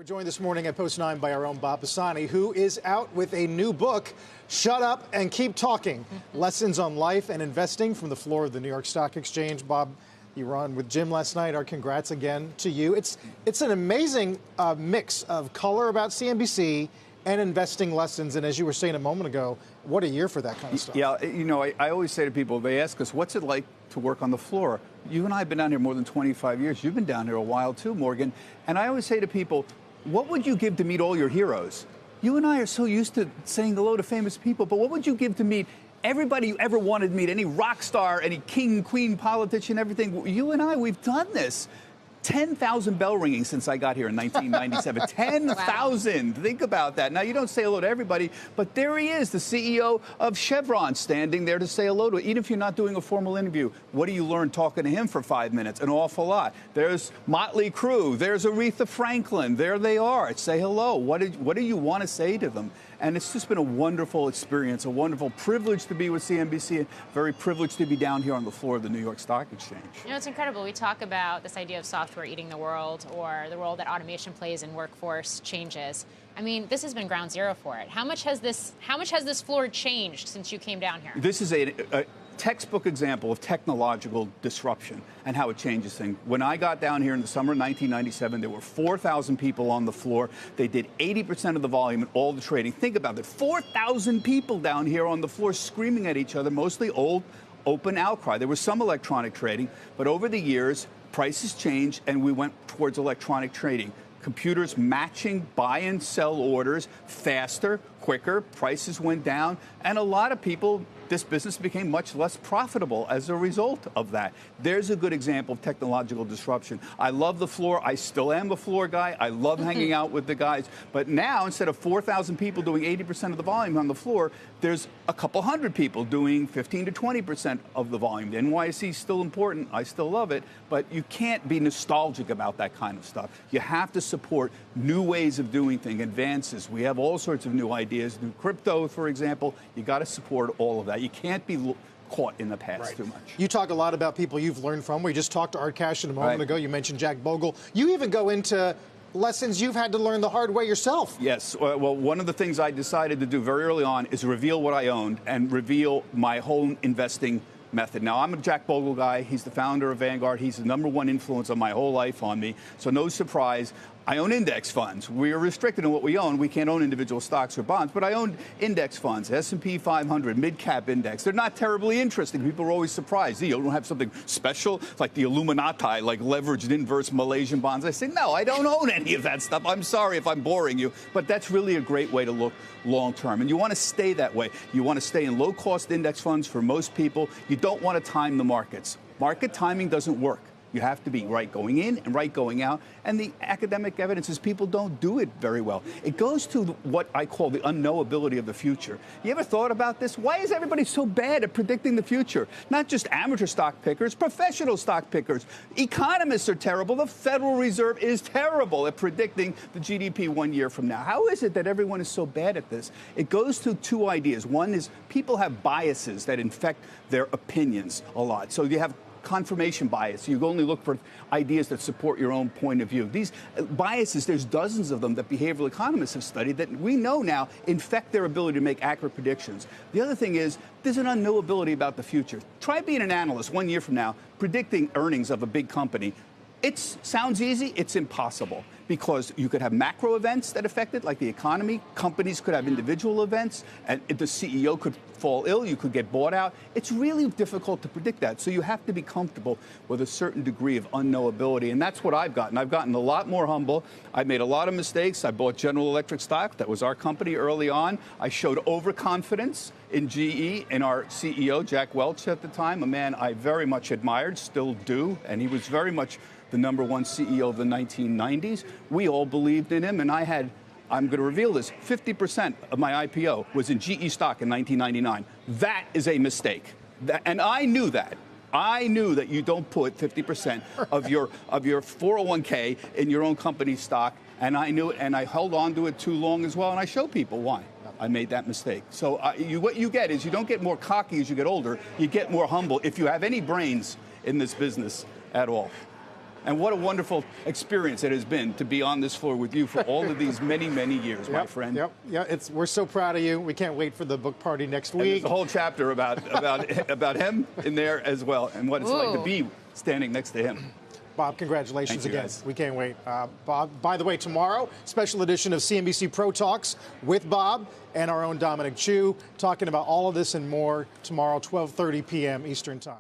We're joined this morning at Post 9 by our own Bob Pisani, who is out with a new book, Shut Up and Keep Talking, Lessons on Life and Investing from the Floor of the New York Stock Exchange. Bob, you were on with Jim last night. Our congrats again to you. It's an amazing mix of color about CNBC and investing lessons. And as you were saying a moment ago, what a year for that kind of stuff. Yeah, you know, I always say to people, they ask us, what's it like to work on the floor? You and I have been down here more than 25 years. You've been down here a while too, Morgan. And I always say to people, what would you give to meet all your heroes? You and I are so used to saying hello to famous people, but what would you give to meet everybody you ever wanted to meet, any rock star, any king, queen, politician, everything? You and I, we've done this. 10,000 bell ringing since I got here in 1997. 10,000. Wow. Think about that. Now, you don't say hello to everybody, but there he is, the CEO of Chevron, standing there to say hello to it. Even if you're not doing a formal interview, what do you learn talking to him for 5 minutes? An awful lot. There's Motley Crue. There's Aretha Franklin. There they are. Say hello. What do you want to say to them? And it's just been a wonderful experience, a wonderful privilege to be with CNBC, and very privileged to be down here on the floor of the New York Stock Exchange. You know, it's incredible. We talk about this idea of software eating the world, or the role that automation plays in workforce changes. I mean, this has been ground zero for it. How much has this floor changed since you came down here? This is a textbook example of technological disruption and how it changes things. When I got down here in the summer of 1997, there were 4,000 people on the floor. They did 80% of the volume and all the trading. Think about that. 4,000 people down here on the floor screaming at each other, mostly old, open outcry. There was some electronic trading, but over the years, prices changed and we went towards electronic trading. Computers matching buy and sell orders faster, quicker, prices went down, and a lot of people, this business became much less profitable as a result of that. There's a good example of technological disruption. I love the floor. I still am a floor guy. I love hanging out with the guys. But now, instead of 4,000 people doing 80% of the volume on the floor, there's a couple hundred people doing 15 to 20% of the volume. The NYSE is still important. I still love it. But you can't be nostalgic about that kind of stuff. You have to support new ways of doing things, advances. We have all sorts of new ideas, new crypto, for example. You got to support all of that. You can't be caught in the past too much. You talk a lot about people you've learned from. We just talked to Art Cashin a moment ago. You mentioned Jack Bogle. You even go into lessons you've had to learn the hard way yourself. Yes. Well, one of the things I decided to do very early on is reveal what I owned and reveal my whole investing method. Now, I'm a Jack Bogle guy. He's the founder of Vanguard. He's the #1 influence of my whole life on me. So no surprise. I own index funds. We are restricted in what we own. We can't own individual stocks or bonds, but I own index funds, S&P 500, mid-cap index. They're not terribly interesting. People are always surprised. You don't have something special like the Illuminati, like leveraged inverse Malaysian bonds. I say, no, I don't own any of that stuff. I'm sorry if I'm boring you, but that's really a great way to look long-term. And you want to stay that way. You want to stay in low-cost index funds for most people. You don't want to time the markets. Market timing doesn't work. You have to be right going in and right going out. And the academic evidence is people don't do it very well. It goes to what I call the unknowability of the future. You ever thought about this? Why is everybody so bad at predicting the future? Not just amateur stock pickers, professional stock pickers. Economists are terrible. The Federal Reserve is terrible at predicting the GDP 1 year from now. How is it that everyone is so bad at this? It goes to two ideas. One is people have biases that infect their opinions a lot. So you have confirmation bias. You only look for ideas that support your own point of view. These biases, there's dozens of them that behavioral economists have studied that we know now infect their ability to make accurate predictions. The other thing is there's an unknowability about the future. Try being an analyst 1 year from now, predicting earnings of a big company. It sounds easy. It's impossible because you could have macro events that affect it, like the economy. Companies could have individual events, and the CEO could fall ill. You could get bought out. It's really difficult to predict that. So you have to be comfortable with a certain degree of unknowability, and that's what I've gotten. I've gotten a lot more humble. I made a lot of mistakes. I bought General Electric stock. That was our company early on. I showed overconfidence in GE and our CEO, Jack Welch, at the time, a man I very much admired, still do, and he was very much the #1 CEO of the 1990s. We all believed in him, and I'm going to reveal this, 50% of my IPO was in GE stock in 1999. That is a mistake. And I knew that. I knew that you don't put 50% of your 401k in your own company stock, and I knew it, and I held on to it too long as well, and I show people why I made that mistake. So what you get is you don't get more cocky as you get older, you get more humble if you have any brains in this business at all. And what a wonderful experience it has been to be on this floor with you for all of these many, many years, my friend. Yep. Yeah, we're so proud of you. We can't wait for the book party next week. And there's a whole chapter about him in there as well, and what it's like to be standing next to him. Bob, congratulations again. Guys. We can't wait. Bob, by the way, tomorrow, special edition of CNBC Pro Talks with Bob and our own Dominic Chu, talking about all of this and more tomorrow, 12:30 p.m. Eastern Time.